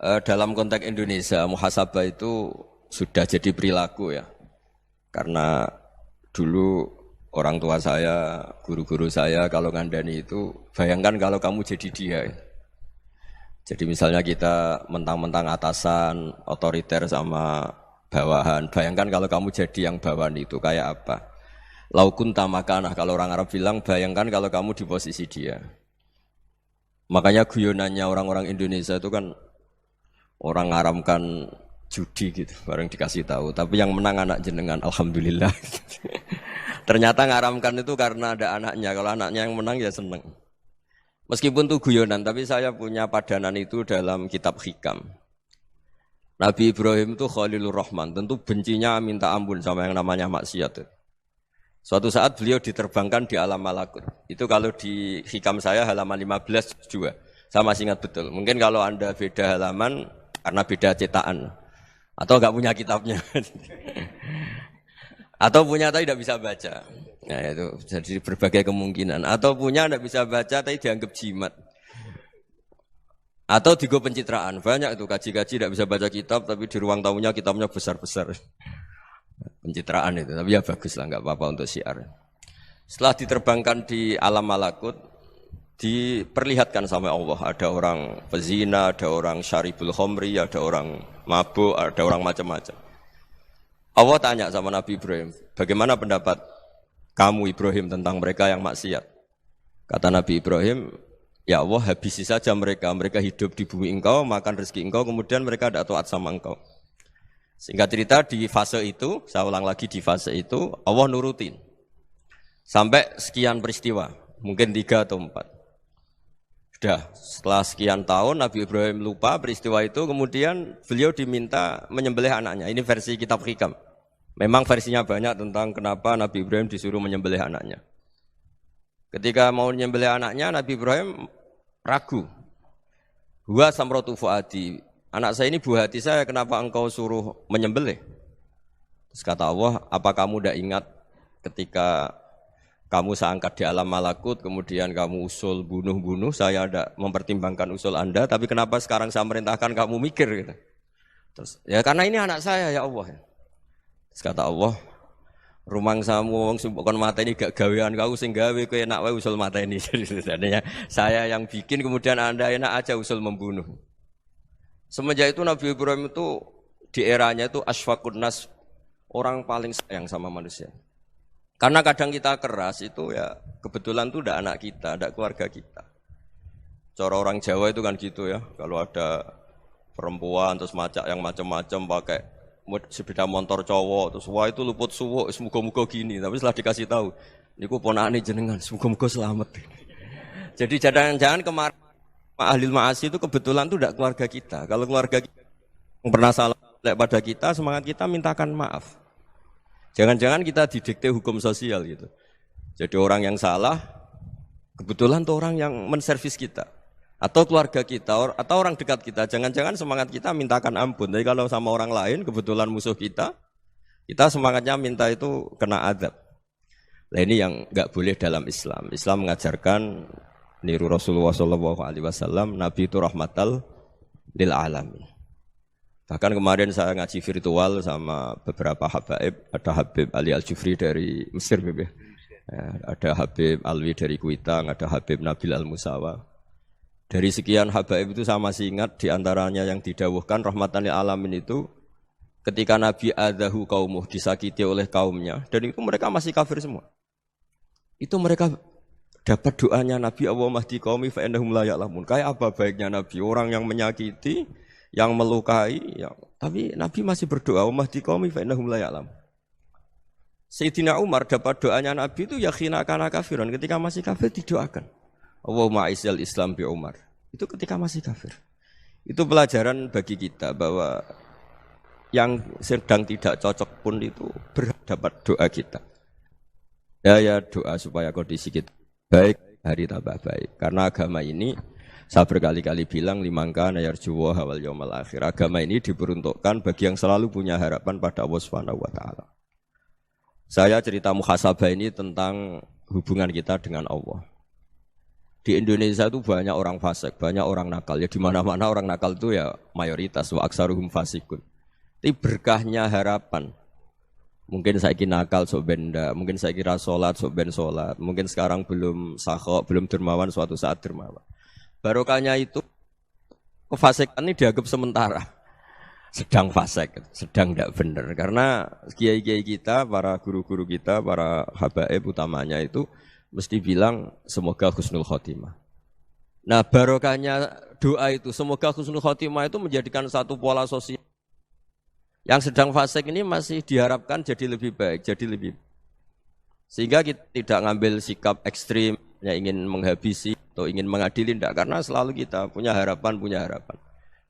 Dalam konteks Indonesia, muhasabah itu sudah jadi perilaku ya. Karena dulu orang tua saya, guru-guru saya kalau ngandani itu, bayangkan kalau kamu jadi dia. Ya. Jadi misalnya kita mentang-mentang atasan, otoriter sama bawahan. Bayangkan kalau kamu jadi yang bawahan itu kayak apa? Laukun tamakanah kalau orang Arab bilang, bayangkan kalau kamu di posisi dia. Makanya guyonannya orang-orang Indonesia itu kan orang ngaramkan judi gitu, bareng dikasih tahu. Tapi yang menang anak jenengan, alhamdulillah. Ternyata ngaramkan itu karena ada anaknya. Kalau anaknya yang menang ya seneng. Meskipun itu guyonan, tapi saya punya padanan itu dalam kitab Hikam. Nabi Ibrahim itu Khalilur Rahman, tentu bencinya minta ampun sama yang namanya maksiat. Suatu saat beliau diterbangkan di alam malakut. Itu kalau di Hikam saya halaman 15 juga. Saya masih ingat betul. Mungkin kalau Anda beda halaman karena beda cetakan. Atau enggak punya kitabnya. Atau punya tapi tidak bisa baca. Nah itu jadi berbagai kemungkinan. Atau punya tidak bisa baca tapi dianggap jimat. Atau digo pencitraan. Banyak itu kaji-kaji tidak bisa baca kitab tapi di ruang tamunya kitabnya besar-besar. Pencitraan itu, tapi ya bagus lah, nggak apa-apa untuk syiar. Setelah diterbangkan di alam malakut, diperlihatkan sama Allah, ada orang pezina, ada orang syaribul khomri, ada orang mabuk, ada orang macam-macam. Allah tanya sama Nabi Ibrahim, bagaimana pendapat kamu Ibrahim tentang mereka yang maksiat? Kata Nabi Ibrahim, ya Allah habisi saja mereka, mereka hidup di bumi engkau, makan rezeki engkau, kemudian mereka tidak taat sama engkau. Singkat cerita di fase itu, saya ulang lagi di fase itu, Allah nurutin. Sampai sekian peristiwa, mungkin 3 atau 4. Sudah, setelah sekian tahun Nabi Ibrahim lupa peristiwa itu, kemudian beliau diminta menyembelih anaknya. Ini versi kitab Hikam. Memang versinya banyak tentang kenapa Nabi Ibrahim disuruh menyembelih anaknya. Ketika mau menyembelih anaknya, Nabi Ibrahim ragu. Huwa samratu fuadi. Anak saya ini buah hati saya, kenapa engkau suruh menyembelih? Terus kata Allah, apa kamu tidak ingat ketika kamu saya angkat di alam malakut, kemudian kamu usul bunuh-bunuh, saya tidak mempertimbangkan usul Anda, tapi kenapa sekarang saya merintahkan kamu mikir? Gitu. Terus, ya karena ini anak saya ya Allah. Terus kata Allah, rumang samu wong sumpukon mata ini gak gawean kau sing gawe kowe enak wae usul mata ini. Jadi sebenarnya saya yang bikin, kemudian Anda enak aja usul membunuh. Semenjak itu Nabi Ibrahim itu di eranya itu asfaqun nas, orang paling sayang sama manusia. Karena kadang kita keras itu ya kebetulan itu tidak anak kita, tidak keluarga kita. Cara orang Jawa itu kan gitu ya, kalau ada perempuan terus macak yang macam-macam pakai sepeda motor cowok terus wah itu luput suwuk, semoga-moga gini. Tapi setelah dikasih tahu, niku ponakane jenengan, semoga-moga selamat. Jadi jangan-jangan kemarin Ahlil ma'asi itu kebetulan itu tidak keluarga kita. Kalau keluarga kita yang pernah salah pada kita, semangat kita mintakan maaf. Jangan-jangan kita didikte hukum sosial gitu. Jadi orang yang salah, kebetulan itu orang yang menservis kita. Atau keluarga kita, atau orang dekat kita. Jangan-jangan semangat kita mintakan ampun. Tapi kalau sama orang lain, kebetulan musuh kita semangatnya minta itu kena adab. Nah ini yang enggak boleh dalam Islam. Islam mengajarkan niru Rasulullah SAW, Nabi itu rahmatal lil alamin. Bahkan kemarin saya ngaji virtual sama beberapa habaib, ada Habib Ali Al-Jufri dari Mesir, ya, ada Habib Alwi dari Kuitang, ada Habib Nabil Al-Musawa. Dari sekian habaib itu saya masih ingat diantaranya yang didawuhkan rahmatan lil alamin itu ketika Nabi adahu kaumuh, disakiti oleh kaumnya, dan itu mereka masih kafir semua. Itu mereka dapat doanya Nabi Allah mahdi qaumi fa innahum la ya'lamun. Kayak apa baiknya Nabi, orang yang menyakiti, yang melukai, tapi Nabi masih berdoa mahdi qaumi fa innahum la ya'lamun. Sayyidina Umar dapat doanya Nabi itu yakhina kana kafiran, ketika masih kafir didoakan. Allahumma aizzal Islam bi Umar. Itu ketika masih kafir. Itu pelajaran bagi kita bahwa yang sedang tidak cocok pun itu berdapat doa kita. Ya doa supaya kondisi kita baik, hari tambah baik. Karena agama ini, saya berkali-kali bilang, limangka nayarjuwa hawal yawmal akhir. Agama ini diperuntukkan bagi yang selalu punya harapan pada Allah Subhanahu wa Ta'ala. Saya cerita muhasabah ini tentang hubungan kita dengan Allah. Di Indonesia itu banyak orang fasik, banyak orang nakal. Ya di mana-mana orang nakal itu ya mayoritas wa aksaruhum fasikun. Tapi berkahnya harapan. Mungkin saya kira nakal sok benda, mungkin saya kira sholat sok ben sholat, mungkin sekarang belum sakho, belum dermawan, suatu saat dermawan. Barokahnya itu kefasikan ini dianggap sementara. Sedang fasik, sedang tidak benar. Karena kiai-kiai kita, para guru-guru kita, para habaib utamanya itu mesti bilang semoga husnul khotimah. Nah barokahnya doa itu semoga husnul khotimah itu menjadikan satu pola sosial. Yang sedang fasik ini masih diharapkan jadi lebih baik, jadi lebih. Sehingga kita tidak ngambil sikap ekstrim, yang ingin menghabisi atau ingin mengadili, tidak. Karena selalu kita punya harapan,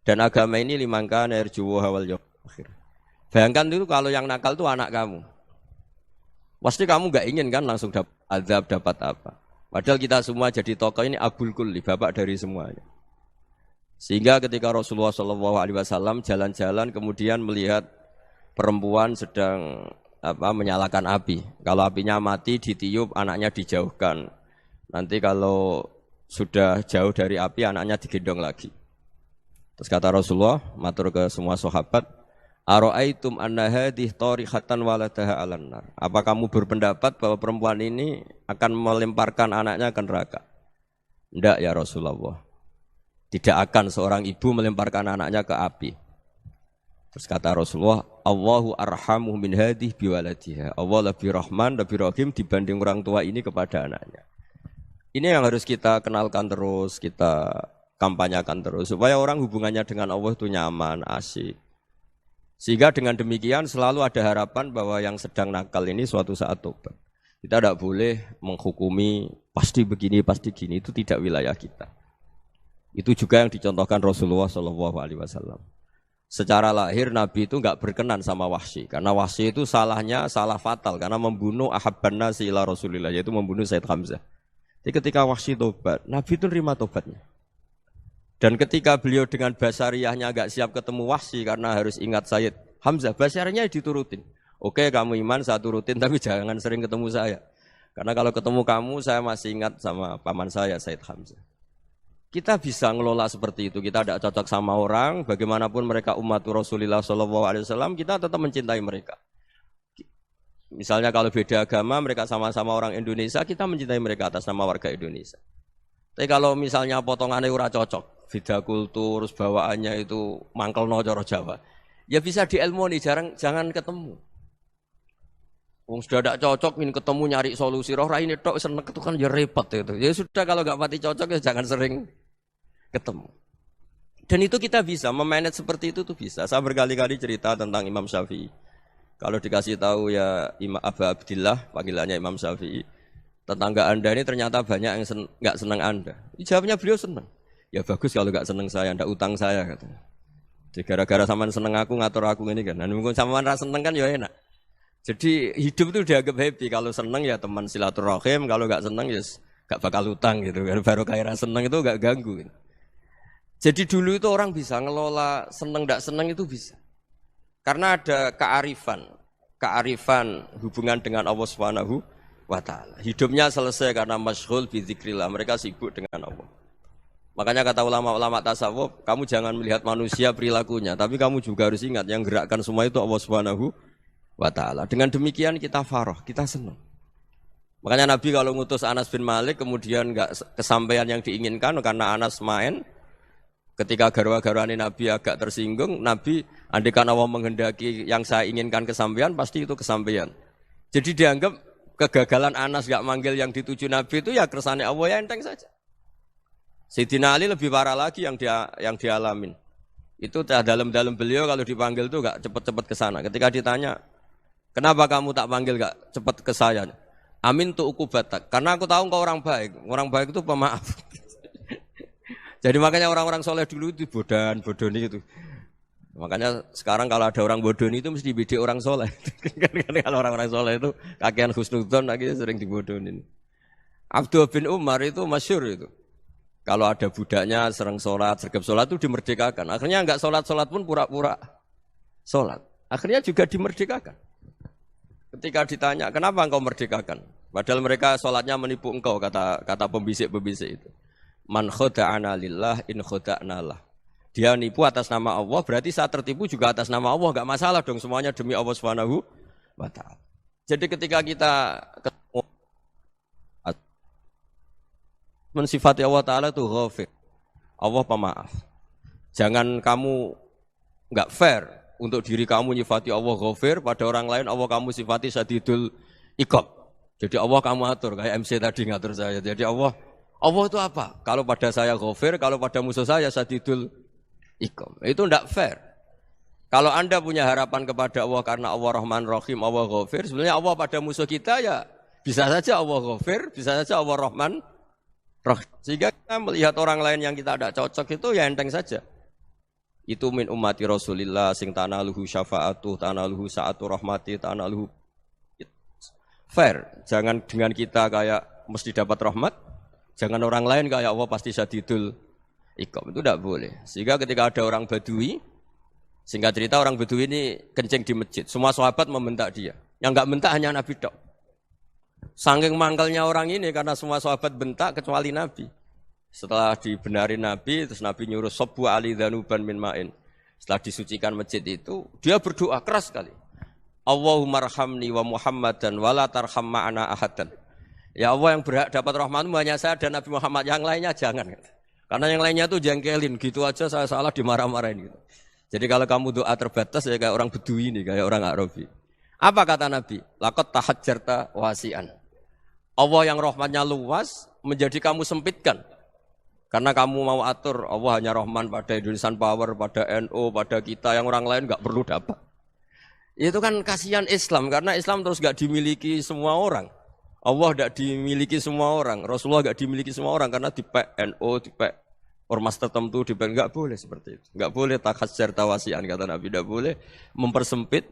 Dan agama ini limangka nerjuwo hawal yawm akhir. Bayangkan itu kalau yang nakal itu anak kamu. Pasti kamu nggak ingin kan langsung dapat azab, dapat apa. Padahal kita semua jadi tokoh ini abul kulli, bapak dari semuanya. Sehingga ketika Rasulullah SAW jalan-jalan kemudian melihat perempuan sedang menyalakan api. Kalau apinya mati ditiup, anaknya dijauhkan. Nanti kalau sudah jauh dari api, anaknya digendong lagi. Terus kata Rasulullah, matur ke semua sahabat, Aro'aitum anna hadih tarihatan waladaha alan nar. Apa kamu berpendapat bahwa perempuan ini akan melemparkan anaknya ke neraka? Tidak ya Rasulullah. Tidak akan seorang ibu melemparkan anaknya ke api. Terus kata Rasulullah, Allahu arhamu min hadih biwaladiha. Allah lebih rahman, lebih rahim dibanding orang tua ini kepada anaknya. Ini yang harus kita kenalkan terus, kita kampanyakan terus. Supaya orang hubungannya dengan Allah itu nyaman, asik. Sehingga dengan demikian selalu ada harapan bahwa yang sedang nakal ini suatu saat tobat. Kita tidak boleh menghukumi pasti begini, pasti gini, itu tidak wilayah kita. Itu juga yang dicontohkan Rasulullah SAW. Secara lahir Nabi itu enggak berkenan sama Wahsy, karena Wahsy itu salahnya salah fatal, karena membunuh ahabban nasi ila Rasulillah, yaitu membunuh Sayyid Hamzah. Jadi ketika Wahsy tobat, Nabi itu terima tobatnya. Dan ketika beliau dengan basariyahnya agak siap ketemu Wahsy karena harus ingat Sayyid Hamzah, basariyahnya diturutin. Oke, kamu iman, saya turutin, tapi jangan sering ketemu saya. Karena kalau ketemu kamu, saya masih ingat sama paman saya, Sayyid Hamzah. Kita bisa ngelola seperti itu. Kita tidak cocok sama orang, bagaimanapun mereka umat Rasulullah SAW, kita tetap mencintai mereka. Misalnya kalau beda agama, mereka sama-sama orang Indonesia, kita mencintai mereka atas nama warga Indonesia. Tapi kalau misalnya potongannya ora cocok, beda kultur, bawaannya itu mangkelno cara Jawa, ya bisa diilmoni, jangan ketemu. Wong sudah tidak cocok, ingin ketemu nyari solusi. Roh ini tok seneng itu kan ya repot itu. Ya sudah kalau nggak pati cocok ya jangan sering ketemu. Dan itu kita bisa memanage seperti itu tuh bisa. Saya berkali-kali cerita tentang Imam Syafi'i. Kalau dikasih tahu ya Imam Abu Abdillah, panggilannya Imam Syafi'i, tetangga Anda ini ternyata banyak yang nggak senang Anda. Jawabnya beliau senang. Ya bagus kalau nggak senang saya, ndak utang saya katanya. Jadi gara-gara sampean seneng aku ngatur aku ini kan. Dan mungkin sampean ra seneng kan ya enak. Jadi hidup itu dianggap happy. Kalau seneng ya teman silaturahim, kalau nggak seneng ya nggak bakal utang gitu. Baru kayak seneng itu nggak ganggu. Gitu. Jadi dulu itu orang bisa ngelola seneng ndak seneng itu bisa. Karena ada kearifan hubungan dengan Allah Subhanahu wa ta'ala. Hidupnya selesai karena masyghul bi dzikrillah. Mereka sibuk dengan Allah. Makanya kata ulama-ulama tasawuf, kamu jangan melihat manusia perilakunya, tapi kamu juga harus ingat yang gerakkan semua itu Allah Subhanahu wa ta'ala. Dengan demikian kita farah, kita senang. Makanya Nabi kalau ngutus Anas bin Malik kemudian enggak kesampaian yang diinginkan karena Anas main, ketika garwa-garwani Nabi agak tersinggung, Nabi andaikan Allah menghendaki yang saya inginkan kesampaian, pasti itu kesampaian. Jadi dianggap kegagalan Anas enggak manggil yang dituju Nabi itu ya kersane Allah, ya enteng saja. Sayyidina Ali lebih parah lagi yang dialamin. Itu dalam beliau kalau dipanggil itu enggak cepat-cepat ke sana. Ketika ditanya, "Kenapa kamu tak panggil enggak cepat ke saya?" "Amin tu ukubatak." Karena aku tahu engkau orang baik. Orang baik itu pemaaf. Jadi makanya orang-orang soleh dulu itu bodoni itu. Makanya sekarang kalau ada orang bodoni itu mesti bidik orang soleh. Kalau orang-orang soleh itu kakean husnudzon akhirnya sering dibodonin. Abdul bin Umar itu masyhur itu. Kalau ada budaknya sering sholat, sergap sholat itu dimerdekakan. Akhirnya enggak sholat pun pura-pura sholat. Akhirnya juga dimerdekakan. Ketika ditanya, kenapa engkau merdekakan? Padahal mereka sholatnya menipu engkau, kata pembisik-pembisik itu. Man khoda'ana lillah in khoda'na lah. Dia nipu atas nama Allah, berarti saat tertipu juga atas nama Allah, enggak masalah dong, semuanya demi Allah Subhanahu wa ta'ala. Jadi ketika kita ketemu mensifati Allah Ta'ala itu ghafir, Allah pemaaf. Jangan kamu enggak fair untuk diri kamu nyifati Allah ghafir, pada orang lain Allah kamu sifati syadidul iqab. Jadi Allah kamu atur, kayak MC tadi ngatur saya. Jadi Allah itu apa? Kalau pada saya ghafir, kalau pada musuh saya syadidul iqam. Itu tidak fair. Kalau Anda punya harapan kepada Allah karena Allah Rahman Rahim, Allah Ghafir, sebenarnya Allah pada musuh kita ya bisa saja Allah Ghafir, bisa saja Allah Rahman Rahim. Sehingga kita melihat orang lain yang kita tidak cocok itu ya enteng saja. Itu min ummati Rasulillah sing tanaluhu syafa'atuh, tanaluhu sa'atu rahmati, tanaluhu fair. Jangan dengan kita kayak mesti dapat rahmat, jangan orang lain kayak Allah pasti syadidul iqam. Itu tidak boleh. Sehingga ketika ada orang Badui, singkat cerita orang Badui ini kencing di masjid, semua sahabat membentak dia. Yang enggak bentak hanya Nabi tok. Saking mangkelnya orang ini karena semua sahabat bentak kecuali Nabi. Setelah dibenarin Nabi, terus Nabi nyuruh sabbu ali dhanuban min ma'in. Setelah disucikan masjid itu, dia berdoa keras sekali. Allahumma arhamni wa Muhammadan wa la tarham ma'ana ahadan. Ya Allah, yang berhak dapat rahmatmu hanya saya dan Nabi Muhammad, yang lainnya jangan. Karena yang lainnya tuh jengkelin, gitu aja saya salah dimarah-marahin gitu. Jadi kalau kamu doa terbatas ya kayak orang Bedui ini, kayak orang Arabi. Apa kata Nabi? Laqad tahajjarta wasi'an. Allah yang rahmatnya luas menjadi kamu sempitkan. Karena kamu mau atur Allah hanya Rahman pada Indonesian Power, pada NU, pada kita, yang orang lain enggak perlu dapat. Itu kan kasihan Islam, karena Islam terus enggak dimiliki semua orang. Allah enggak dimiliki semua orang, Rasulullah enggak dimiliki semua orang karena dipek NU, dipek ormas tertentu, dipek enggak boleh seperti itu. Enggak boleh takhasyar tawasian kata Nabi, enggak boleh mempersempit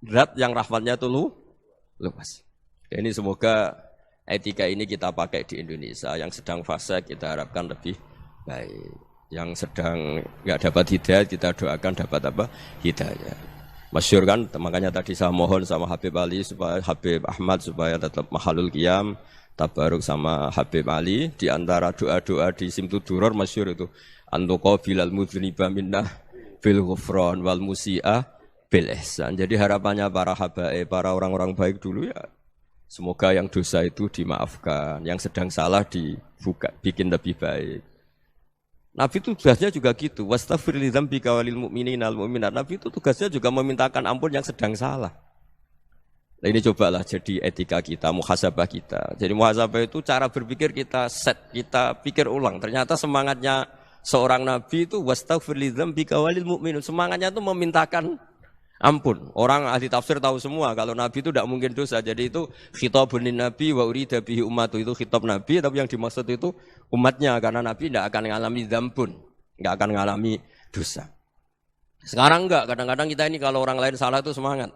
zat yang rahmatnya itu luas. Ini semoga etika ini kita pakai di Indonesia. Yang sedang fase kita harapkan lebih baik. Yang sedang enggak dapat hidayah kita doakan dapat apa? Hidayah. Masyhur kan, makanya tadi saya mohon sama Habib Ali supaya Habib Ahmad supaya tetap mahalul qiyam, tabaruk sama Habib Ali di antara doa-doa di Simtud Duror masyhur itu antuqabilal mudhniba minnah bil ghufran wal musi'ah bil ihsan. Jadi harapannya para habaib, para orang-orang baik dulu ya semoga yang dosa itu dimaafkan, yang sedang salah dibuka, bikin lebih baik. Nabi itu tugasnya juga gitu. Wastaghfir li dzambika walil mu'minina wal mu'minat. Nabi itu tugasnya juga memintakan ampun yang sedang salah. Nah ini cobalah jadi etika kita, muhasabah kita. Jadi muhasabah itu cara berpikir kita set, kita pikir ulang. Ternyata semangatnya seorang nabi itu wastaghfir li dzambika walil mu'minun. Semangatnya itu memintakan ampun. Orang ahli tafsir tahu semua kalau Nabi itu tidak mungkin dosa. Jadi itu khitabun Nabi wa urida bihi ummatu, itu khitab Nabi, tapi yang dimaksud itu umatnya karena Nabi tidak akan mengalami dzambun, tidak akan mengalami dosa. Sekarang enggak, kadang-kadang kita ini kalau orang lain salah itu semangat.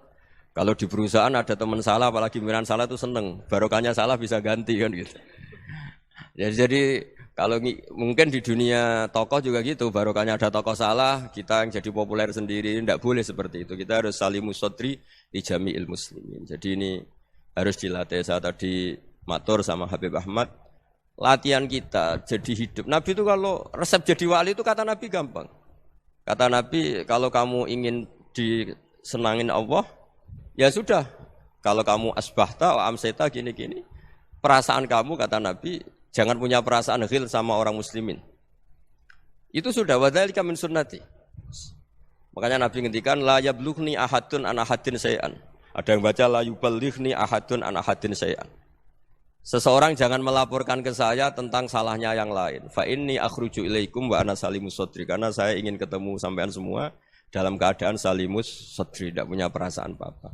Kalau di perusahaan ada teman salah, apalagi pimpinan salah itu seneng. Barokahnya salah bisa ganti kan gitu. Jadi kalau mungkin di dunia tokoh juga gitu, barokahnya ada tokoh salah, kita yang jadi populer sendiri, tidak boleh seperti itu. Kita harus salimus sodri di jami'il muslimin. Jadi ini harus dilatih. Saya tadi matur sama Habib Ahmad, latihan kita jadi hidup. Nabi itu kalau resep jadi wali itu kata Nabi gampang. Kata Nabi, kalau kamu ingin disenangin Allah, ya sudah. Kalau kamu asbahta, amseta, gini-gini, perasaan kamu kata Nabi, jangan punya perasaan ghil sama orang muslimin. Itu sudah wadzalika min sunnati. Makanya Nabi ngendikan la yablughni ahadun an ahadin syai'an. Ada yang baca la yuballighni ahadun an ahadin syai'an. Seseorang jangan melaporkan ke saya tentang salahnya yang lain. Fa inni akhruju ilaikum wa ana salimus sadri. Karena saya ingin ketemu sampean semua dalam keadaan salimus sadri, tidak punya perasaan apa-apa.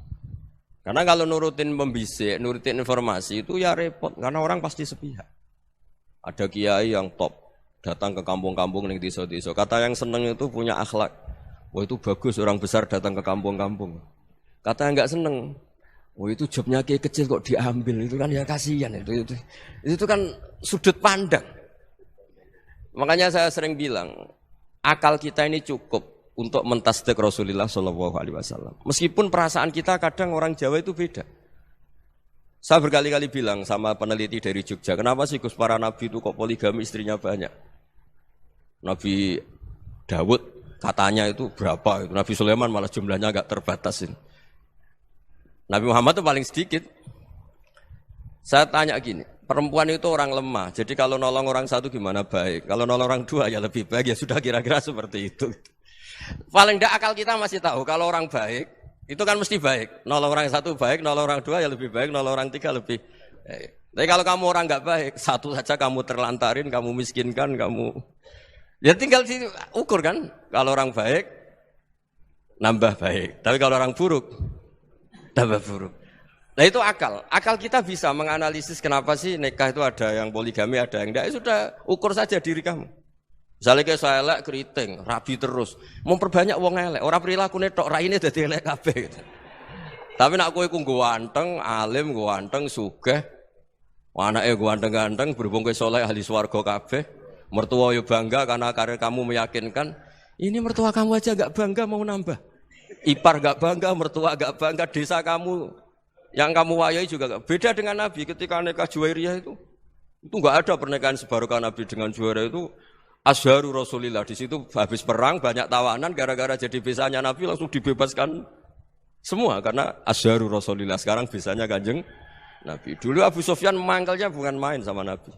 Karena kalau nurutin pembisik, nurutin informasi itu ya repot karena orang pasti sepihak. Ada kiai yang top, datang ke kampung-kampung ning desa-desa. Kata yang seneng itu punya akhlak. Wah itu bagus orang besar datang ke kampung-kampung. Kata yang enggak seneng, wah itu jobnya kiai kecil kok diambil. Itu kan ya kasihan itu kan sudut pandang. Makanya saya sering bilang, akal kita ini cukup untuk mentasdik Rasulullah SAW. Meskipun perasaan kita kadang orang Jawa itu beda. Saya berkali-kali bilang sama peneliti dari Jogja, kenapa sih Gus para nabi itu kok poligami istrinya banyak? Nabi Dawud katanya itu berapa? Nabi Sulaiman malah jumlahnya agak terbatas. Nabi Muhammad itu paling sedikit. Saya tanya gini, perempuan itu orang lemah, jadi kalau nolong orang satu gimana baik? Kalau nolong orang dua ya lebih baik, ya sudah kira-kira seperti itu. Paling tidak akal kita masih tahu, kalau orang baik, itu kan mesti baik. Nolong orang satu baik, nolong orang dua ya lebih baik, nolong orang tiga lebih baik. Tapi kalau kamu orang nggak baik, satu saja kamu terlantarin, kamu miskinkan, kamu... Ya tinggal diukur kan, kalau orang baik, nambah baik. Tapi kalau orang buruk, tambah buruk. Nah itu akal. Akal kita bisa menganalisis kenapa sih nikah itu ada yang poligami, ada yang enggak. Ya sudah, ukur saja diri kamu. Misalnya kayak saya elek keriting, rabi terus. Memperbanyak wong elek. Orang perilaku netok, raine dadi elek kabeh gitu. Tapi nak kowe ku ganteng, alim, ganteng, sugih. Anake ganteng-ganteng, berhubung kowe saleh ahli swarga kabeh. Mertua yo bangga karena karir kamu meyakinkan. Ini mertua kamu aja enggak bangga mau nambah. Ipar enggak bangga, mertua enggak bangga, desa kamu yang kamu wayai juga gak. Beda dengan Nabi ketika nikah Juwairiyah itu enggak ada pernikahan sebarokah Nabi dengan Juwairiyah itu Azharu Rasulillah. Di situ habis perang banyak tawanan gara-gara jadi besanya Nabi langsung dibebaskan semua karena Azharu Rasulillah. Sekarang besanya Kanjeng Nabi. Dulu Abu Sufyan mangkelnya bukan main sama Nabi.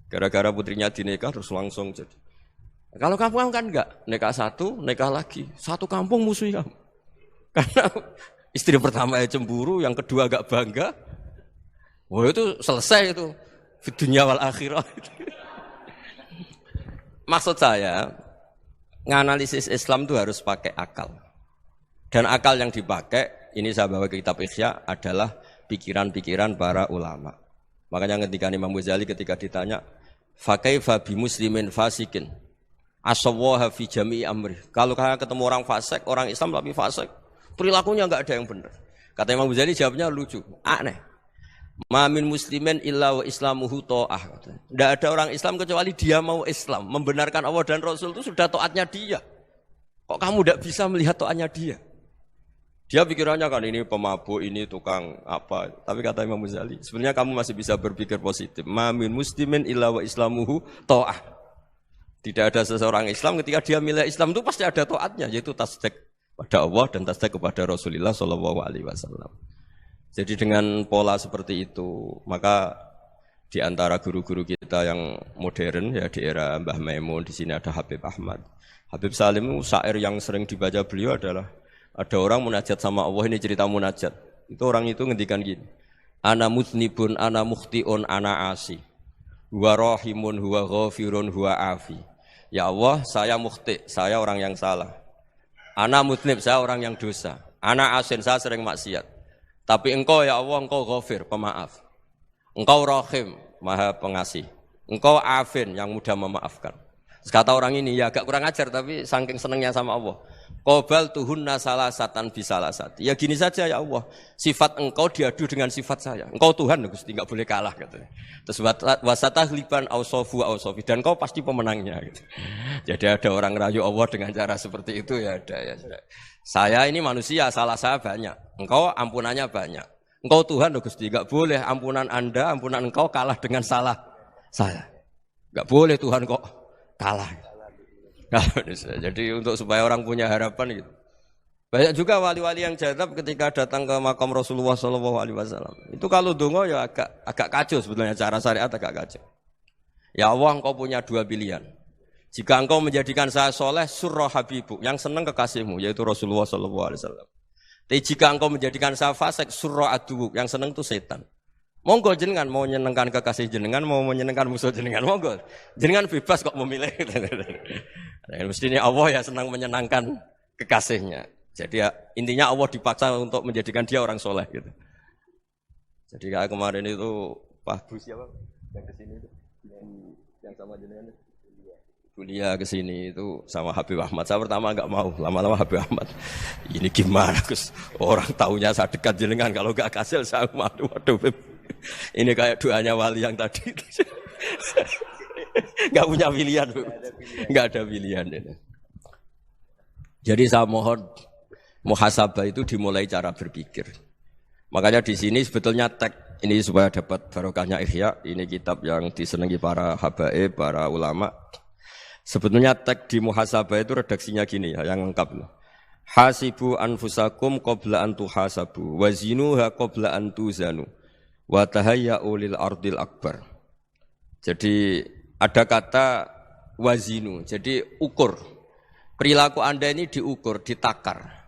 Gara-gara putrinya dinikah terus langsung jadi. Kalau kamu kan enggak, nikah satu, nikah lagi. Satu kampung musuh kamu. Karena istri pertama ya cemburu, yang kedua agak bangga. Wah itu selesai itu. Dunia wal akhirah. Maksud saya, nganalisis Islam itu harus pakai akal. Dan akal yang dipakai, ini saya bawa ke kitab Ihya, adalah pikiran-pikiran para ulama. Makanya ketika Imam Ghazali ketika ditanya, fakaifa bi muslimin fasikin asawwaha fi jami'i amri. Kalau kalian ketemu orang fasik, orang Islam tapi fasik, perilakunya enggak ada yang benar. Kata Imam Ghazali jawabnya lucu, aneh. Ma min muslimin illa wa islamuhu ta'ah. Enggak ada orang Islam kecuali dia mau Islam, membenarkan Allah dan Rasul itu sudah taatnya dia. Kok kamu enggak bisa melihat taatnya dia? Dia pikirannya kan ini pemabuk, ini tukang apa. Tapi kata Imam Ghazali, sebenarnya kamu masih bisa berpikir positif. Ma min muslimin illa wa islamuhu ta'ah. Tidak ada seseorang Islam ketika dia milih Islam itu pasti ada taatnya, yaitu tasdik pada Allah dan tasdik kepada Rasulullah Shallallahu Alaihi Wasallam. Jadi dengan pola seperti itu, maka di antara guru-guru kita yang modern ya di era Mbah Maimun, di sini ada Habib Ahmad. Habib Salim syair yang sering dibaca beliau adalah ada orang munajat sama Allah, ini cerita munajat. Itu orang itu ngendikan gini, ana mutnibun, ana mukhtiun, ana asi, huwa rahimun, huwa ghafirun, huwa afi. Ya Allah, saya mukhti, saya orang yang salah. Ana mutnib, saya orang yang dosa. Ana asin, saya sering maksiat. Tapi engkau ya Allah, engkau ghafir, pemaaf. Engkau rahim, maha pengasih. Engkau afin, yang mudah memaafkan. Terus kata orang ini, ya agak kurang ajar, tapi saking senengnya sama Allah. Qobal tuhunna salasatan bisalasati. Ya gini saja ya Allah, sifat engkau diadu dengan sifat saya. Engkau Tuhan, Gusti, enggak boleh kalah katanya. Terus wasatahliban ausofu ausofi, dan engkau pasti pemenangnya gitu. Jadi ada orang rayu Allah dengan cara seperti itu ya ada ya. Saya ini manusia, salah saya banyak. Engkau ampunannya banyak. Engkau Tuhan, Gusti, enggak boleh ampunan Anda, ampunan engkau kalah dengan salah saya. Enggak boleh Tuhan kok kalah. Jadi untuk supaya orang punya harapan gitu. Banyak juga wali-wali yang jadab ketika datang ke makam Rasulullah SAW. Itu kalau dongo ya agak kacau sebetulnya, cara syariat agak kacau. Ya Allah, engkau punya dua pilihan. Jika engkau menjadikan saya soleh, surah habibu, yang senang kekasihmu, yaitu Rasulullah SAW. Tapi jika engkau menjadikan saya fasik, surah adubu, yang senang itu setan. Monggo jenengan mau menyenangkan kekasih jenengan, mau menyenangkan musuh jenengan, monggo. Jenengan bebas kok memilih. Mestinya Allah ya senang menyenangkan kekasihnya. Jadi ya, intinya Allah dipaksa untuk menjadikan dia orang soleh gitu. Jadi kayak kemarin itu Pak Bu siapa yang kesini itu, yang sama jenengan kuliah kesini itu sama Habib Ahmad. Saya pertama enggak mau, lama-lama Habib Ahmad. Ini gimana Gus? Orang taunya saya dekat jenengan, kalau enggak kasil saya waduh Habib. Ini kayak doanya wali yang tadi. Enggak punya pilihan, enggak ada pilihan. Jadi saya mohon muhasabah itu dimulai cara berpikir. Makanya di sini sebetulnya teks ini supaya dapat barokahnya Ihya, ini kitab yang disenangi para habaib, para ulama. Sebetulnya teks di muhasabah itu redaksinya gini ya, yang lengkap. Hasibu anfusakum qabla an tuhasabu, wazinuha qabla an tuzanu, wa tahayya'u lil ardil akbar. Jadi ada kata wazinu, jadi ukur. Perilaku Anda ini diukur, ditakar.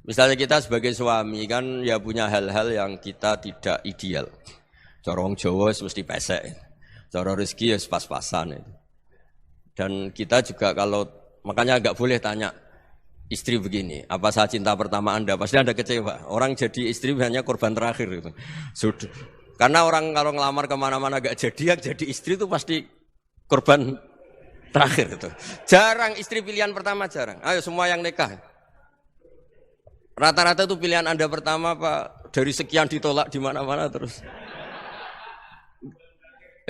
Misalnya kita sebagai suami kan ya punya hal-hal yang kita tidak ideal. Cara wong Jawa mesti pesek. Cara rezeki ya pas-pasan. Dan kita juga kalau makanya enggak boleh tanya istri begini, apa saya cinta pertama Anda? Pasti Anda kecewa. Orang jadi istri hanya korban terakhir itu. Sudah. Karena orang kalau ngelamar kemana-mana enggak jadi, yang jadi istri itu pasti korban terakhir itu. Jarang istri pilihan pertama, jarang. Ayo semua yang nikah. Rata-rata itu pilihan Anda pertama Pak, dari sekian ditolak di mana-mana terus.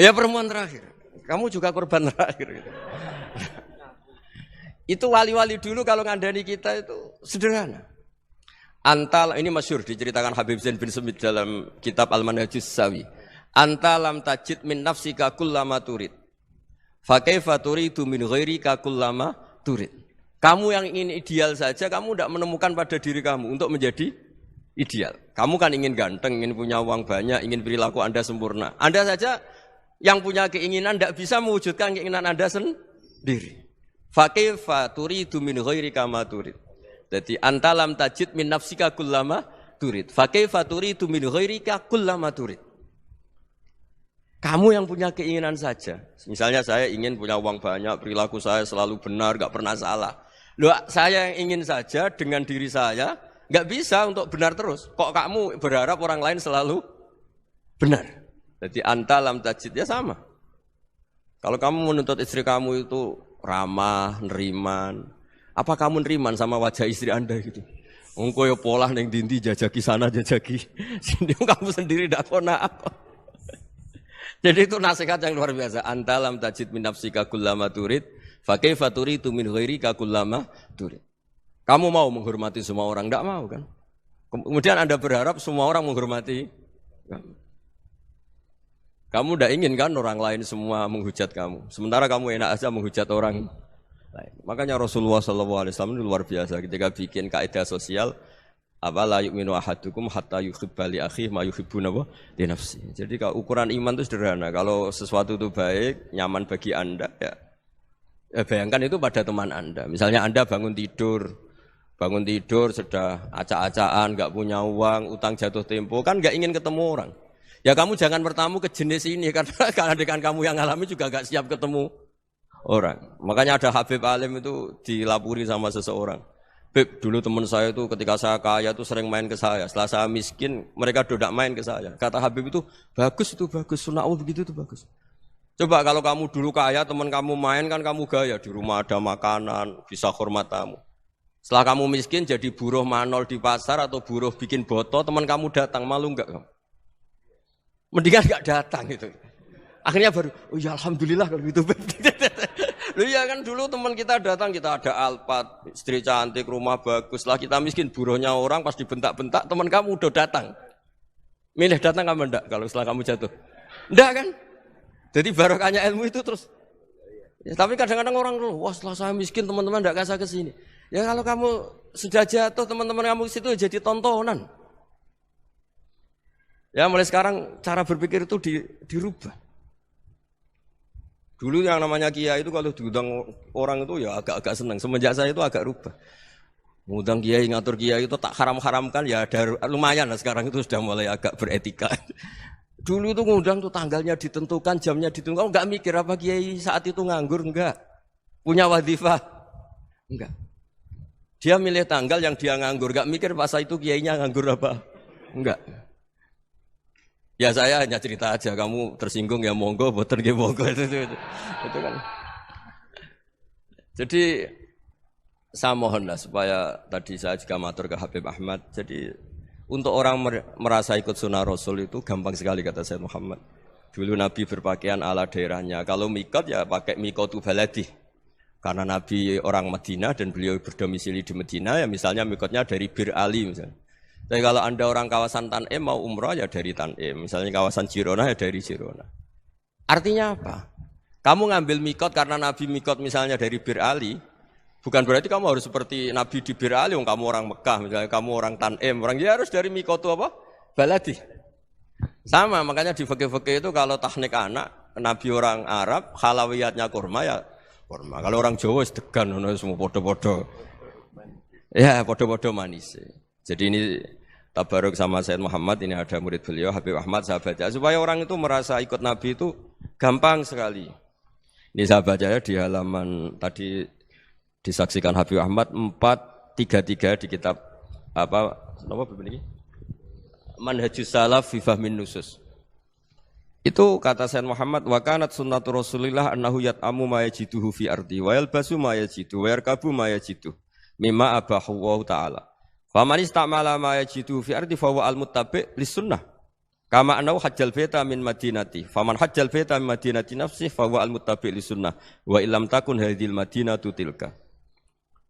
Ya perempuan terakhir. Kamu juga korban terakhir. Gitu. Itu wali-wali dulu kalau ngandani kita itu sederhana. Antal ini masyhur diceritakan Habib Zain bin Sumit dalam kitab Al-Manhajus Sawi. Anta lam tajid min nafsika kullama turid. Fa kaifa turidu min ghairika kullama turid. Kamu yang ingin ideal saja, kamu tidak menemukan pada diri kamu untuk menjadi ideal. Kamu kan ingin ganteng, ingin punya uang banyak, ingin perilaku Anda sempurna. Anda saja yang punya keinginan tidak bisa mewujudkan keinginan Anda sendiri. Fakaifa turidu min ghairika ma turid. Jadi anta lam tajid min nafsika kullama turid. Fakaifa turidu min ghairika kullama turid. Kamu yang punya keinginan saja. Misalnya saya ingin punya uang banyak, perilaku saya selalu benar, enggak pernah salah. Loh, saya yang ingin saja dengan diri saya, enggak bisa untuk benar terus. Kok kamu berharap orang lain selalu benar? Jadi anta lam tajid ya sama. Kalau kamu menuntut istri kamu itu ramah, neriman, apa kamu neriman sama wajah istri Anda gitu? Engko ya pola ning dindi jajaki sana jajaki sini kamu sendiri ndak kona apa. Jadi itu nasihat yang luar biasa. Anta lam tajid min nafsika kullama turid, fa kaifa turidu min ghairika kullama turid. Kamu mau menghormati semua orang, enggak mau kan? Kemudian Anda berharap semua orang menghormati kamu. Kamu enggak ingin kan orang lain semua menghujat kamu. Sementara kamu enak aja menghujat orang lain. Makanya Rasulullah SAW itu luar biasa ketika bikin kaidah sosial. Apa la yu'minu ahadukum hatta yuhibba li akhihi ma yuhibbu li nafsi. Jadi kalau ukuran iman itu sederhana. Kalau sesuatu itu baik, nyaman bagi Anda ya bayangkan itu pada teman Anda. Misalnya Anda bangun tidur sudah acak-acakan, enggak punya uang, utang jatuh tempo, kan enggak ingin ketemu orang. Ya kamu jangan bertamu ke jenis ini karena dengan kamu yang alami juga enggak siap ketemu orang. Makanya ada Habib Alim itu dilapuri sama seseorang. Beb, dulu teman saya itu ketika saya kaya itu sering main ke saya. Setelah saya miskin, mereka tidak main ke saya. Kata Habib itu bagus, sunahul begitu itu bagus. Coba kalau kamu dulu kaya, teman kamu main kan kamu gaya. Di rumah ada makanan, bisa hormat tamu. Setelah kamu miskin jadi buruh manol di pasar atau buruh bikin boto, teman kamu datang, malu enggak kamu? Mendingan enggak datang gitu. Akhirnya baru, oh ya alhamdulillah kalau gitu. Loh ya kan dulu teman kita datang, kita ada Alphard, istri cantik, rumah bagus. Lah kita miskin, buruhnya orang pas dibentak-bentak, teman kamu udah datang. Milih datang kamu enggak kalau setelah kamu jatuh? Enggak kan? Jadi barokahnya ilmu itu terus. Ya, tapi kadang-kadang orang tuh, wah setelah saya miskin teman-teman enggak kasih ke sini. Ya kalau kamu sudah jatuh, teman-teman kamu situ jadi tontonan. Ya mulai sekarang cara berpikir itu dirubah. Dulu yang namanya kiai itu kalau diundang orang itu ya agak-agak senang. Semenjak saya itu agak rubah. Ngundang kiai, ngatur kiai itu tak haram-haramkan ya ada lumayan lah sekarang itu sudah mulai agak beretika. Dulu itu ngundang tuh tanggalnya ditentukan, jamnya ditentukan. Enggak mikir apa kiai saat itu nganggur, enggak. Punya wadifah, enggak. Dia milih tanggal yang dia nganggur, enggak mikir pas itu kiainya nganggur apa, enggak. Ya saya hanya cerita aja, kamu tersinggung ya monggo, boten nggih monggo itu kan. Jadi saya mohonlah supaya tadi saya juga matur ke Habib Ahmad. Jadi untuk orang merasa ikut sunnah Rasul itu gampang sekali kata Sayyid Muhammad. Dulu Nabi berpakaian ala daerahnya. Kalau mikot ya pakai mikotu baladi. Karena Nabi orang Madinah dan beliau berdomisili di Madinah ya misalnya mikotnya dari Bir Ali misalnya. Tapi kalau Anda orang kawasan Tanim mau umroh ya dari Tanim. Misalnya kawasan Jirona ya dari Jirona. Artinya apa? Kamu ngambil mikot karena Nabi mikot misalnya dari Bir Ali, bukan berarti kamu harus seperti Nabi di Bir Ali, kamu orang Mekah, misalnya kamu orang Tanim, orang dia harus dari mikot itu apa? Baladi. Sama, makanya di fikih-fikih itu kalau teknik anak, Nabi orang Arab, halawiyatnya kurma ya kurma. Kalau orang Jawa sedegan, semua podo-podo. Ya, podo-podo manis. Jadi ini tabaruk sama Sayyid Muhammad, ini ada murid beliau, Habib Ahmad, sahabatnya. Supaya orang itu merasa ikut Nabi itu gampang sekali. Ini saya baca ya di halaman tadi disaksikan Habib Ahmad 433 di kitab apa ini? Manhajus Salaf fi Fahmin Nusus. Itu kata Sayyid Muhammad wa kanat sunnatu Rasulillah annahu yat'amu ma yajiduhu fi ardi wa yalbasu ma yajidu wa yarkabu ma yajidu mimma abahu wa ta'ala. Faman istamala ma yajiduhu fi ardi fa huwa al-muttabi' lis sunnah. Kama annahu hajjal baita min madinati. Faman hajjal baita min madinati nafsi fa huwa al-muttabi' lis sunnah wa illam takun hadhil madinatu tilka.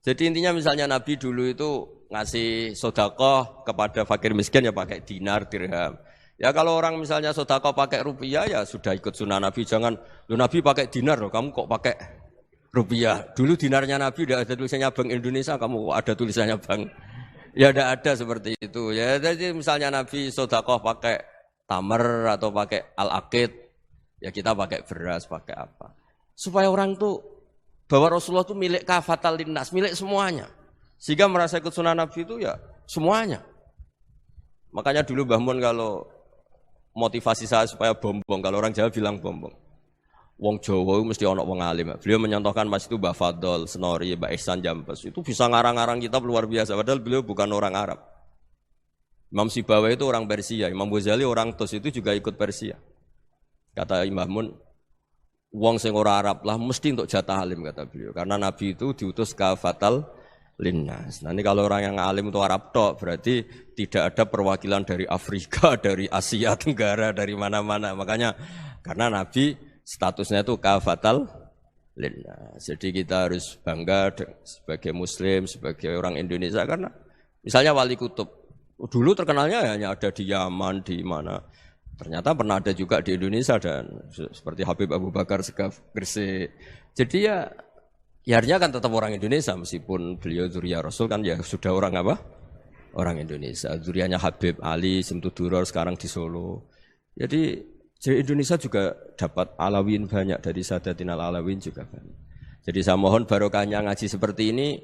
Jadi intinya misalnya Nabi dulu itu ngasih sedekah kepada fakir miskin ya pakai dinar, dirham. Ya kalau orang misalnya sedekah pakai rupiah ya sudah ikut sunnah Nabi. Jangan, lu Nabi pakai dinar loh, kamu kok pakai rupiah. Dulu dinarnya Nabi udah ada tulisannya Bank Indonesia, kamu kok ada tulisannya Bank. Ya tidak ada seperti itu. Ya jadi misalnya Nabi sedekah pakai tamar atau pakai al-aqid, ya kita pakai beras, pakai apa. Supaya orang tuh bahwa Rasulullah itu milik kafatal linnas, milik semuanya. Sehingga merasa ikut sunnah Nabi itu ya semuanya. Makanya dulu Mbah Mun kalau motivasi saya supaya bombong, kalau orang Jawa bilang bombong. Wong Jawa itu mesti ono wong alim. Beliau menyontohkan pas itu Mbah Fadol, Senori, Mbah Ihsan Jambes. Itu bisa ngarang-ngarang kitab luar biasa, padahal beliau bukan orang Arab. Imam Sibawa itu orang Persia, Imam Ghazali orang Tus itu juga ikut Persia. Kata Imam Mun, wong sing ora Arab lah mesti untuk jatah alim kata beliau. Karena Nabi itu diutus kafatal linnas. Nah ini kalau orang yang alim itu Arab tok berarti tidak ada perwakilan dari Afrika, dari Asia Tenggara, dari mana-mana. Makanya karena Nabi statusnya itu kafatal linnas. Jadi kita harus bangga sebagai Muslim, sebagai orang Indonesia karena misalnya Wali Kutub dulu terkenalnya hanya ada di Yaman, di mana. Ternyata pernah ada juga di Indonesia dan seperti Habib Abu Bakar Segaf Gresik. Jadi ya artinya kan tetap orang Indonesia meskipun beliau dzurriyyah Rasul kan ya sudah orang apa? Orang Indonesia. Dzurriyyahnya Habib Ali Simtuduror sekarang di Solo. Jadi Indonesia juga dapat alawin banyak dari Sadatinal Alawin juga banyak. Jadi saya mohon barokahnya ngaji seperti ini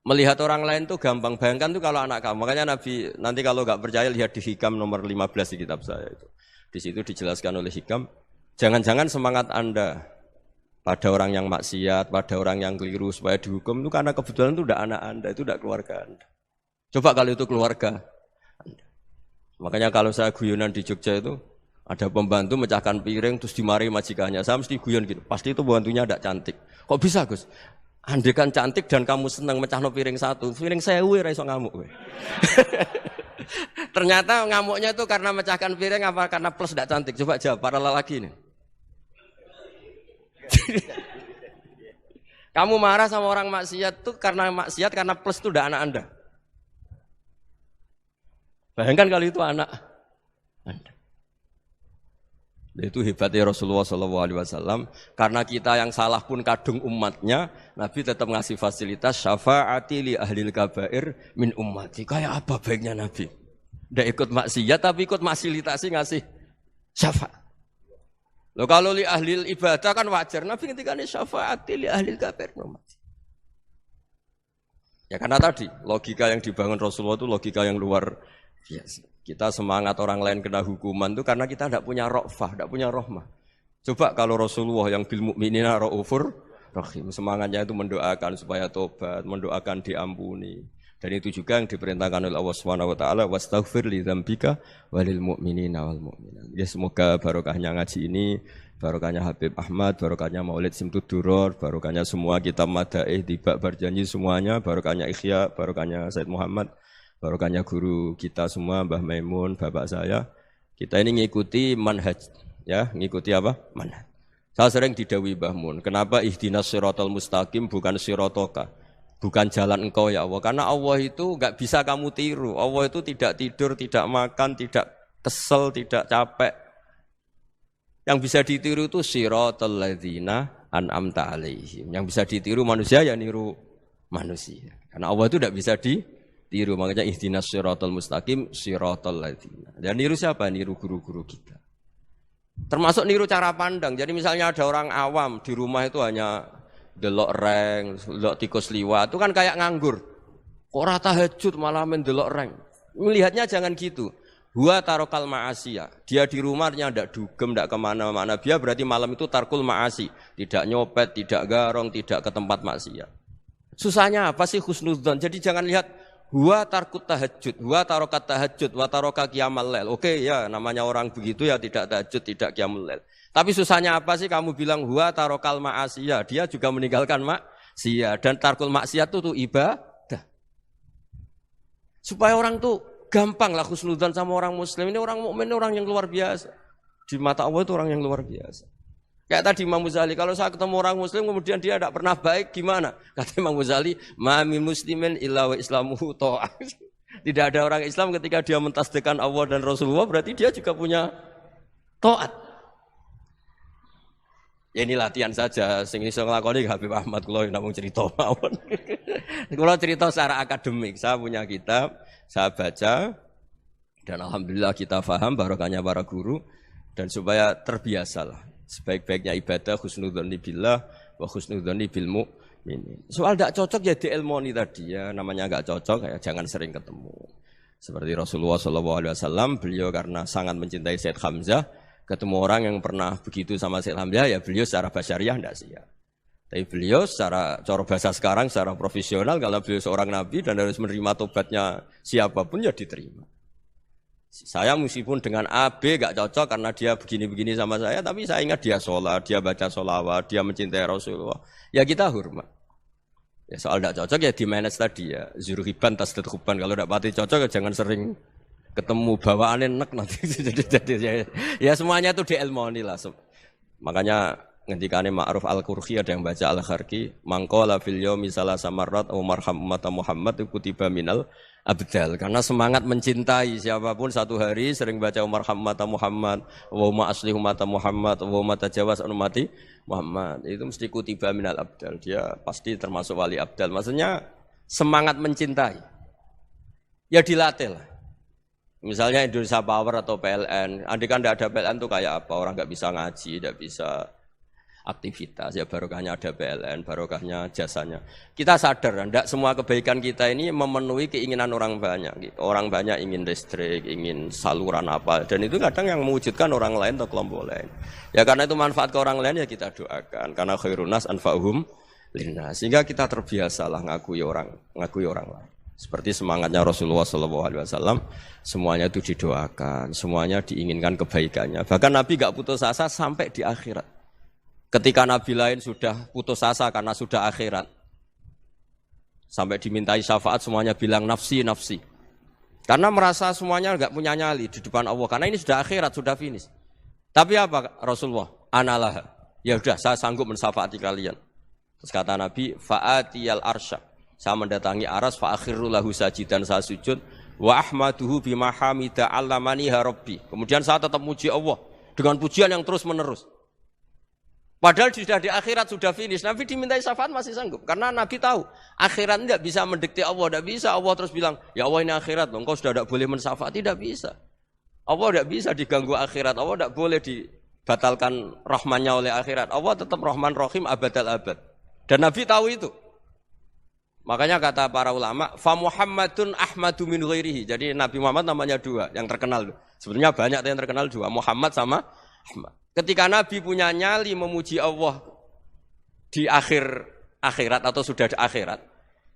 melihat orang lain tuh gampang. Bayangkan tuh kalau anak kamu. Makanya Nabi nanti kalau nggak percaya lihat di Hikam nomor 15 di kitab saya itu. Di situ dijelaskan oleh Hikam, jangan-jangan semangat Anda pada orang yang maksiat, pada orang yang keliru supaya dihukum itu karena kebetulan itu udah anak Anda, itu udah keluarga Anda. Coba kalau itu keluarga Anda. Makanya kalau saya guyonan di Jogja itu ada pembantu mecahkan piring terus dimarahi majikannya, saya mesti guyon gitu. Pasti itu pembantunya tidak cantik. Kok bisa Gus? Andai kan cantik dan kamu senang mecahno piring satu, piring 1000 ora iso ngamuk. Ternyata ngamuknya itu karena mecahkan piring apa karena plus tidak cantik? Coba jawab para lelaki ini. Kamu marah sama orang maksiat itu karena maksiat karena plus itu udah anak Anda. Bayangkan kalau itu anak Anda. Itu hebatnya Rasulullah SAW. Karena kita yang salah pun kadung umatnya, Nabi tetap ngasih fasilitas syafaati li ahlil kabair min ummati. Kayak apa baiknya Nabi? Tidak ikut maksiat tapi ikut fasilitasi ngasih syafaat. Loh kalau li ahlil ibadah kan wajar. Nabi ketika ini syafaati li ahlil kabair min ummati. Ya karena tadi logika yang dibangun Rasulullah itu logika yang luar biasa. Kita semangat orang lain kena hukuman itu karena kita tidak punya ra'fah, tidak punya rahmah. Coba kalau Rasulullah yang bil mu'minina ra'ufur rahim, semangatnya itu mendoakan supaya tobat, mendoakan diampuni. Dan itu juga yang diperintahkan oleh Allah Subhanahu wa taala, wastaghfir li dzambika walil mu'minina wal mu'minat. Ya semoga barokahnya ngaji ini, barokahnya Habib Ahmad, barokahnya Maulid Simtuduror, barokahnya semua kitab madaih Tibak Berjanji semuanya, barokahnya Ikhya, barokahnya Said Muhammad, barokahnya guru kita semua, Mbah Maimun, bapak saya. Kita ini ngikuti manhaj, ya, ngikuti apa? Manhaj. Saya sering didhawuhi Mbah Mun, kenapa ihdinas siratal mustaqim bukan siratoka? bukan jalan engkau ya Allah. Karena Allah itu enggak bisa kamu tiru. Allah itu tidak tidur, tidak makan, tidak kesel, tidak capek. Yang bisa ditiru itu siratal ladzina an'amta alaihim. Yang bisa ditiru manusia ya niru manusia. Karena Allah itu tidak bisa ditiru. Makanya ihdinas siratal mustaqim siratal ladzina. Dan niru siapa? Niru guru-guru kita. Termasuk niru cara pandang. Jadi misalnya ada orang awam di rumah itu hanya delok reng, delok tikus liwat, itu kan kayak nganggur. Kok ora tahajud malah mendelok reng. Melihatnya jangan gitu. Huwa tarokal ma'asiyah. Dia di rumahnya ndak dugem, ndak kemana-mana. Dia berarti malam itu tarkul ma'asi. Tidak nyopet, tidak garong, tidak ke tempat maksiat. Susahnya apa sih husnudzon? Jadi jangan lihat huwa tarkut tahajud, huwa tarokat tahajud, wa taroka qiyamal lail. Oke ya, namanya orang begitu ya tidak tahajud, tidak qiyamul lail. Tapi susahnya apa sih kamu bilang huwa tarokal ma'asiyah, dia juga meninggalkan maksiat dan tarkul maksiat itu ibadah. Supaya orang tuh gampang lah husnudzon sama orang muslim. Ini orang mukmin, orang yang luar biasa. Di mata Allah itu orang yang luar biasa. Kayak tadi Imam Ghazali, kalau saya ketemu orang muslim kemudian dia tidak pernah baik, gimana? Kata Imam Ghazali, ma min muslimin illa wa islamuhu ta'ah. Tidak ada orang Islam ketika dia mentasdihkan Allah dan Rasulullah, berarti dia juga punya taat. Ya ini latihan saja, sing iso nglakoni Habib Ahmad kula namung cerita mawon. Kula cerita secara akademik, saya punya kitab, saya baca dan alhamdulillah kita paham barokahnya para guru dan supaya terbiasalah. Sebaik-baiknya ibadah husnudzon billah wa husnudzon bil mu'minin. Soal tidak cocok ya diilmoni tadi ya, namanya enggak cocok ya jangan sering ketemu. Seperti Rasulullah SAW, beliau karena sangat mencintai Sayyid Hamzah, ketemu orang yang pernah begitu sama Sayyid Hamzah ya beliau secara basyariah tidak siap. Tapi beliau secara cara bahasa sekarang secara profesional kalau beliau seorang nabi dan harus menerima tobatnya siapapun ya diterima. Saya meskipun dengan A, B gak cocok karena dia begini-begini sama saya, tapi saya ingat dia sholat, dia baca sholawat, dia mencintai Rasulullah. Ya kita hormat. Ya soal gak cocok ya di manage tadi ya. Zurhiban tasdid huban. Kalau gak pati cocok ya jangan sering ketemu bawaannya enak nanti. jadi ya semuanya itu diilmoni lah. Makanya ngendikane Ma'ruf Al-Qurhi ada yang baca Al-Kharqi, mangqala fil yaumi salasa marrat aw marham umat Muhammad kutiba minal abdal. Karena semangat mencintai siapapun satu hari sering baca Umar Hamata Muhammad, wa ma asli umata Muhammad, wa ma tajawaz an umati Muhammad. Itu mesti kutiba minal abdal. Dia pasti termasuk wali abdal. Maksudnya semangat mencintai. Ya dilatih lah. Misalnya Indonesia Power atau PLN. Andai kan tidak ada PLN itu kayak apa? Orang nggak bisa ngaji, tidak bisa aktivitas, ya barokahnya ada PLN, barokahnya jasanya. Kita sadar, tidak semua kebaikan kita ini memenuhi keinginan orang banyak. Gitu. Orang banyak ingin listrik, ingin saluran apa, dan itu kadang yang mewujudkan orang lain atau kelompok lain. Ya karena itu manfaat ke orang lain ya kita doakan. Karena khairun nas anfa'uhum linnas. Sehingga kita terbiasalah ngakui orang lain. Seperti semangatnya Rasulullah SAW, semuanya itu didoakan, semuanya diinginkan kebaikannya. Bahkan Nabi gak putus asa sampai di akhirat. Ketika Nabi lain sudah putus asa karena sudah akhirat. Sampai dimintai syafaat semuanya bilang nafsi, nafsi. Karena merasa semuanya enggak punya nyali di depan Allah. Karena ini sudah akhirat, sudah finish. Tapi apa Rasulullah? Analah. Ya sudah, saya sanggup mensyafaati kalian. Terus kata Nabi, fa'atiyal arsya. Saya mendatangi aras, fa'akhiru lahu sajidan, saya sujud. Wa ahmaduhu bimahamida allamaniha rabbi. Kemudian saya tetap muji Allah. Dengan pujian yang terus menerus. Padahal sudah di akhirat, sudah finish. Nabi dimintai syafaat masih sanggup. Karena Nabi tahu, akhirat tidak bisa mendikte Allah. Tidak bisa. Allah terus bilang, ya Allah ini akhirat. Engkau sudah tidak boleh mensyafaat. Tidak bisa. Allah tidak bisa diganggu akhirat. Allah tidak boleh dibatalkan rahmannya oleh akhirat. Allah tetap rahman rahim abadal abad. Dan Nabi tahu itu. Makanya kata para ulama, fa Muhammadun ahmadu min ghairihi. Jadi Nabi Muhammad namanya dua, yang terkenal. Sebenarnya banyak yang terkenal dua, Muhammad sama Ahmad. Ketika Nabi punya nyali memuji Allah di akhirat atau sudah di akhirat,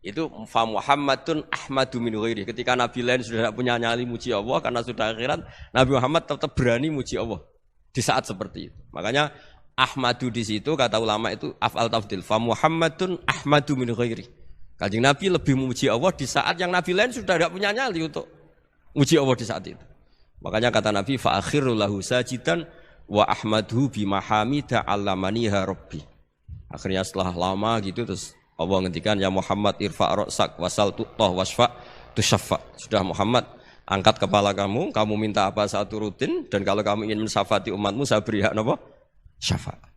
itu fa Muhammadun ahmadu min ghairihi. Ketika Nabi lain sudah tidak punya nyali muji Allah karena sudah akhirat, Nabi Muhammad tetap berani muji Allah di saat seperti itu. Makanya ahmadu di situ kata ulama itu af'al tafdil, fa Muhammadun ahmadu min ghairihi. Kanjeng Nabi lebih memuji Allah di saat yang Nabi lain sudah tidak punya nyali untuk muji Allah di saat itu. Makanya kata Nabi fa akhiru lahu sajidan wa ahmadhu bimahamida allamaniha rabbi. Akhirnya setelah lama gitu terus Allah ngendikan ya Muhammad irfa' ra'sak wasal tu'tah wasfa' tusyaffa. Sudah Muhammad, angkat kepala kamu minta apa saat turutin, dan kalau kamu ingin mensafati umatmu saya beri hak napa? Syafaat.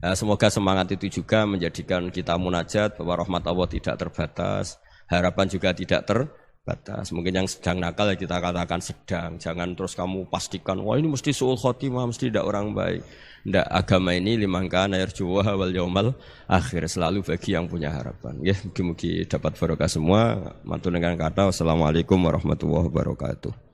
Nah, semoga semangat itu juga menjadikan kita munajat bahwa rahmat Allah tidak terbatas, harapan juga tidak terbatas. Mungkin yang sedang nakal ya kita katakan sedang, jangan terus kamu pastikan wah ini mesti suul khotimah, mesti tidak orang baik. Ndak, agama ini liman kana yarju wal yaumal akhir, selalu bagi yang punya harapan. Ya, mugi-mugi dapat barokah semua. Mantu dengan kata wassalamualaikum warahmatullahi wabarakatuh.